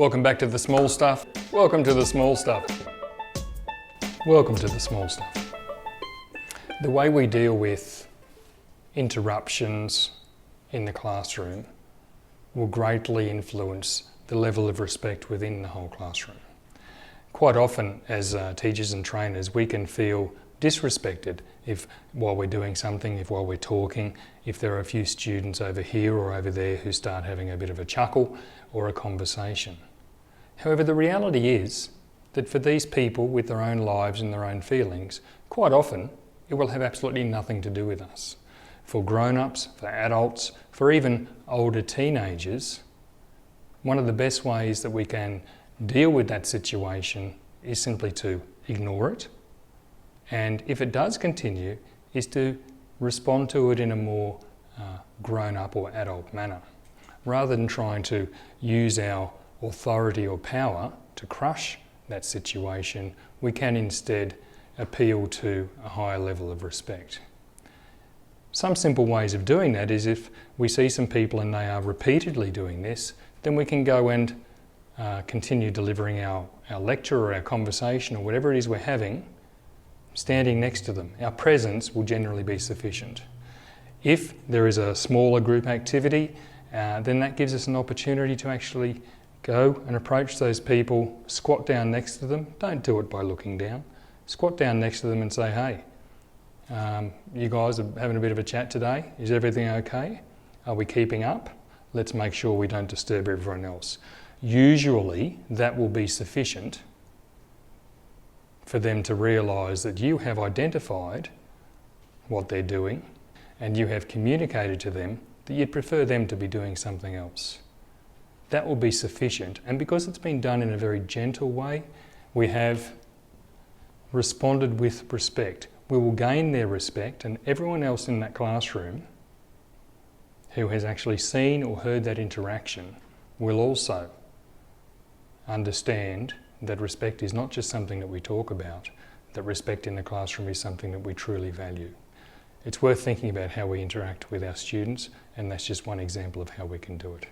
Welcome back to the small stuff. Welcome to the small stuff. Welcome to the small stuff. The way we deal with interruptions in the classroom will greatly influence the level of respect within the whole classroom. Quite often as teachers and trainers we can feel disrespected if while we're doing something, while we're talking, if there are a few students over here or over there who start having a bit of a chuckle or a conversation. However, the reality is that for these people with their own lives and their own feelings, quite often it will have absolutely nothing to do with us. For grown-ups, for adults, for even older teenagers, one of the best ways that we can deal with that situation is simply to ignore it. And if it does continue, is to respond to it in a more grown-up or adult manner. Rather than trying to use our authority or power to crush that situation, we can instead appeal to a higher level of respect. Some simple ways of doing that is if we see some people and they are repeatedly doing this, then we can go and continue delivering our lecture or our conversation or whatever it is we're having, standing next to them. Our presence will generally be sufficient. If there is a smaller group activity, then that gives us an opportunity to actually go and approach those people, squat down next to them. Don't do it by looking down. Squat down next to them and say, hey, you guys are having a bit of a chat today. Is everything okay? Are we keeping up? Let's make sure we don't disturb everyone else. Usually that will be sufficient for them to realise that you have identified what they're doing and you have communicated to them that you'd prefer them to be doing something else. That will be sufficient, and because it's been done in a very gentle way, we have responded with respect. We will gain their respect, and everyone else in that classroom who has actually seen or heard that interaction will also understand that respect is not just something that we talk about, that respect in the classroom is something that we truly value. It's worth thinking about how we interact with our students, and that's just one example of how we can do it.